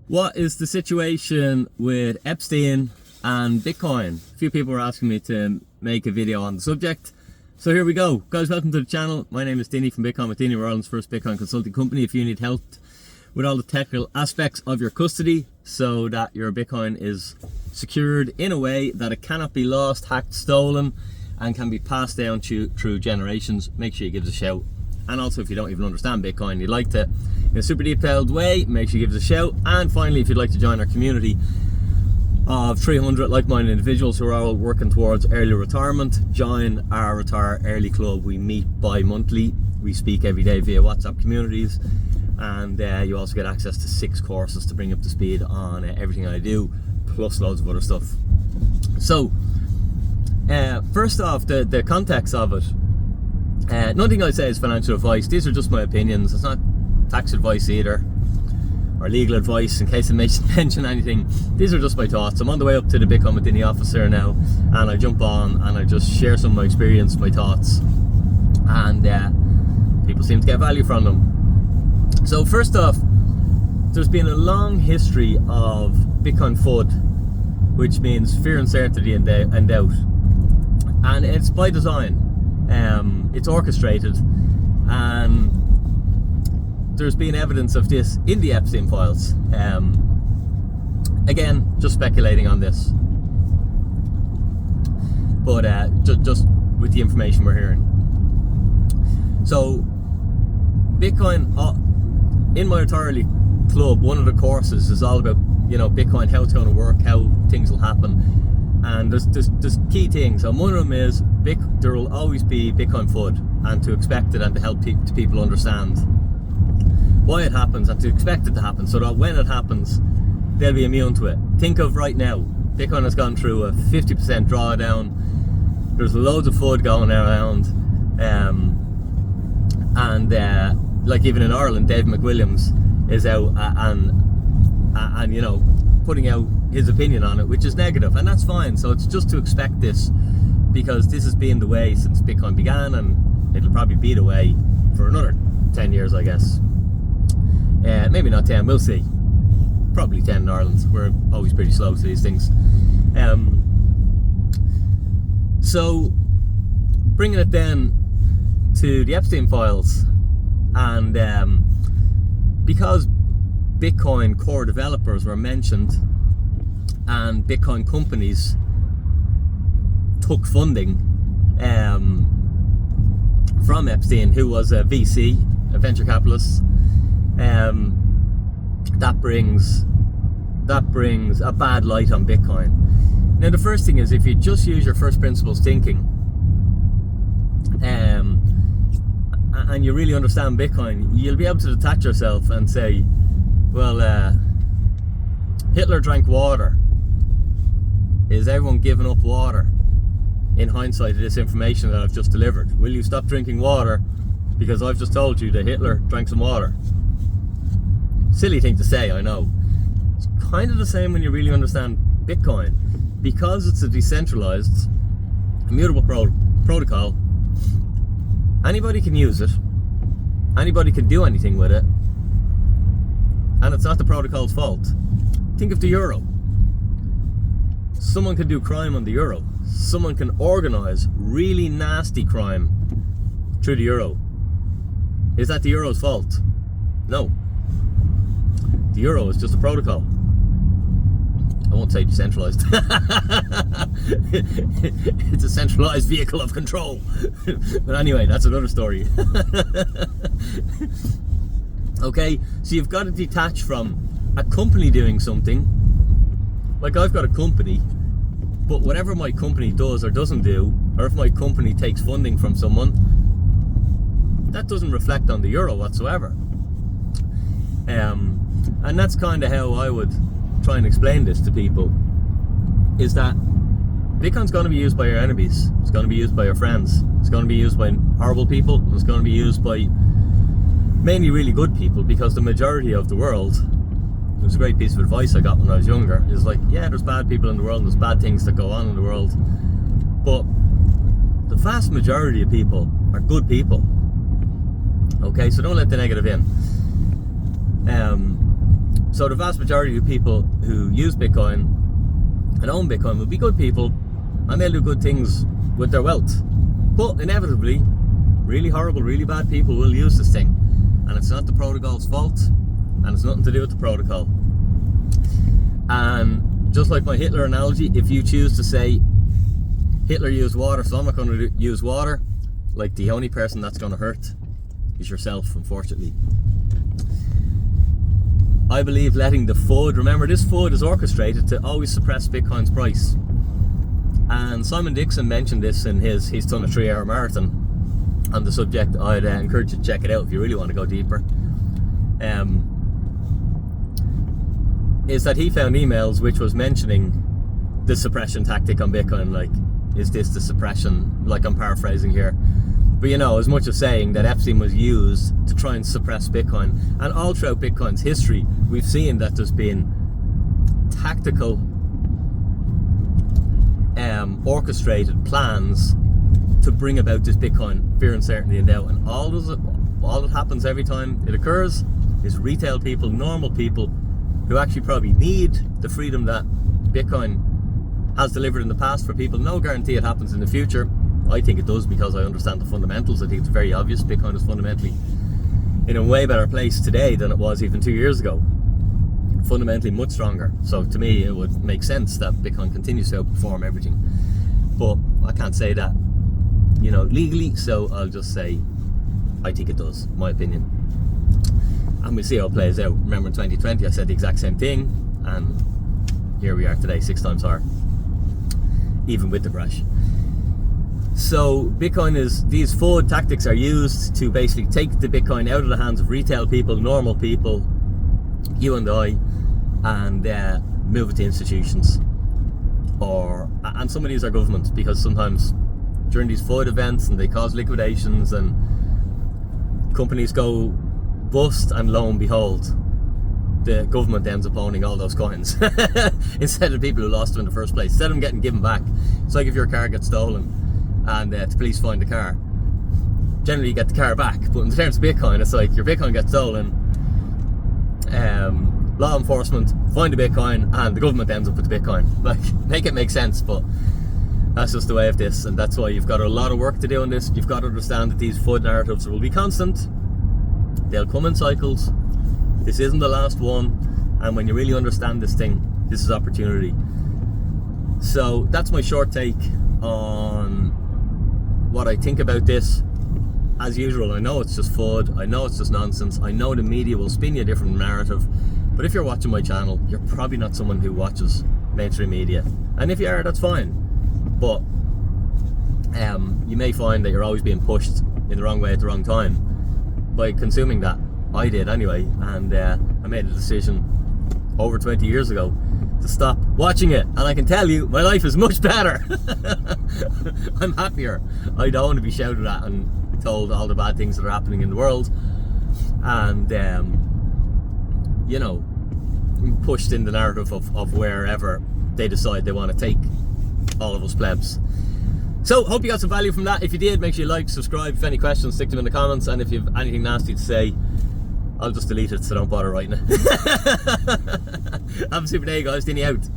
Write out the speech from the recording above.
What is the situation with Epstein and Bitcoin? A few people were asking me to make a video on the subject. So here we go. Guys, welcome to the channel. My name is Dinny from Bitcoin With Dinny. We're Ireland's first Bitcoin consulting company. If you need help with all the technical aspects of your custody so that your Bitcoin is secured in a way that it cannot be lost, hacked, stolen, and can be passed down through generations, make sure you give us a shout. And also, if you don't even understand Bitcoin, you'd like to, in a super detailed way, make sure you give us a shout. And finally, if you'd like to join our community of 300 like-minded individuals who are all working towards early retirement, join our Retire Early Club. We meet bi-monthly. We speak every day via WhatsApp communities. And you also get access to 6 courses to bring you up to speed on everything I do, plus loads of other stuff. So, first off, the context of it. Nothing I say is financial advice. These are just my opinions. It's not tax advice either, or legal advice in case I mention anything. These are just my thoughts. I'm on the way up to the Bitcoin With Dinny office here now, and I jump on and I just share some of my experience, my thoughts, and people seem to get value from them. So first off, there's been a long history of Bitcoin FUD, which means fear, uncertainty, and doubt, and it's by design. It's orchestrated, and there's been evidence of this in the Epstein files. Again, just speculating on this, but just with the information we're hearing. So, Bitcoin, in my Retire Early Club, one of the courses is all about, Bitcoin, how it's going to work, how things will happen. And there's key things, and one of them is there will always be Bitcoin FUD, and to expect it and to help people understand why it happens and to expect it to happen, so that when it happens, they'll be immune to it. Think of right now, Bitcoin has gone through a 50% drawdown. There's loads of FUD going around, and like even in Ireland, Dave McWilliams is out and putting out his opinion on it, which is negative, and that's fine. So it's just to expect this, because this has been the way since Bitcoin began, and it'll probably be the way for another 10 years, I guess. Maybe not 10, we'll see. Probably 10 in Ireland. We're always pretty slow to these things. So bringing it then to the Epstein files, and because Bitcoin core developers were mentioned and Bitcoin companies took funding from Epstein, who was a VC, a venture capitalist, that brings a bad light on Bitcoin. Now, the first thing is, if you just use your first principles thinking, and you really understand Bitcoin, you'll be able to detach yourself and say, well, Hitler drank water. Is everyone giving up water in hindsight of this information that I've just delivered? Will you stop drinking water because I've just told you that Hitler drank some water? Silly thing to say, I know. It's kind of the same when you really understand Bitcoin. Because it's a decentralized, immutable protocol, anybody can use it, anybody can do anything with it, and it's not the protocol's fault. Think of the euro. Someone can do crime on the euro. Someone can organize really nasty crime through the euro. Is that the euro's fault? No. The euro is just a protocol. I won't say decentralized. It's a centralized vehicle of control. But anyway, that's another story. Okay, so you've got to detach from a company doing something. Like, I've got a company, but whatever my company does or doesn't do, or if my company takes funding from someone, that doesn't reflect on the euro whatsoever. And that's kind of how I would try and explain this to people, is that Bitcoin's going to be used by your enemies, it's going to be used by your friends, it's going to be used by horrible people, and it's going to be used by mainly really good people, because the majority of the world, it was a great piece of advice I got when I was younger, is like, yeah, there's bad people in the world, and there's bad things that go on in the world, but the vast majority of people are good people. Okay, so don't let the negative in. So the vast majority of people who use Bitcoin and own Bitcoin will be good people, and they'll do good things with their wealth. But inevitably, really horrible, really bad people will use this thing, and it's not the protocol's fault, and it's nothing to do with the protocol. And just like my Hitler analogy, if you choose to say Hitler used water, so I'm not going to use water, like, the only person that's going to hurt is yourself, unfortunately. I believe letting the FUD, remember this FUD is orchestrated to always suppress Bitcoin's price. And Simon Dixon mentioned this in he's done a 3-hour marathon on the subject. I'd encourage you to check it out if you really want to go deeper. Is that he found emails which was mentioning the suppression tactic on Bitcoin, like, is this the suppression, like, I'm paraphrasing here. But you know, as much as saying that Epstein was used to try and suppress Bitcoin. And all throughout Bitcoin's history, we've seen that there's been tactical, orchestrated plans to bring about this Bitcoin fear, uncertainty and doubt. And all that happens every time it occurs is retail people, normal people, who actually probably need the freedom that Bitcoin has delivered in the past for people. No guarantee it happens in the future. I think it does, because I understand the fundamentals. I think it's very obvious Bitcoin is fundamentally in a way better place today than it was even 2 years ago. Fundamentally much stronger. So to me, it would make sense that Bitcoin continues to outperform everything. But I can't say that, you know, legally, so I'll just say I think it does, my opinion. And we'll see how it plays out. Remember in 2020 I said the exact same thing, and here we are today, 6 times higher, even with the crash. So Bitcoin these FUD tactics are used to basically take the Bitcoin out of the hands of retail people, normal people, you and I, and move it to institutions, and some of these are governments, because sometimes during these FUD events and they cause liquidations and companies go bust, and lo and behold, the government ends up owning all those coins instead of people who lost them in the first place, instead of them getting given back. It's like if your car gets stolen and the police find the car, generally you get the car back, but in terms of Bitcoin, it's like your Bitcoin gets stolen, law enforcement find the Bitcoin, and the government ends up with the Bitcoin. Like, make it make sense, but that's just the way of this, and that's why you've got a lot of work to do on this. You've got to understand that these FUD narratives will be constant, they'll come in cycles, this isn't the last one, and when you really understand this thing, this is opportunity. So that's my short take on what I think about this. As usual, I know it's just FUD, I know it's just nonsense, I know the media will spin you a different narrative, but if you're watching my channel, you're probably not someone who watches mainstream media, and if you are, that's fine, but you may find that you're always being pushed in the wrong way at the wrong time by consuming that. I did anyway, and I made a decision over 20 years ago to stop watching it, and I can tell you my life is much better. I'm happier. I don't want to be shouted at and told all the bad things that are happening in the world, and you know, pushed in the narrative of wherever they decide they want to take all of us plebs. So hope you got some value from that. If you did, make sure you like, subscribe. If any questions, stick them in the comments, and if you have anything nasty to say, I'll just delete it, so don't bother writing it. Have a super day, guys. Dinny out.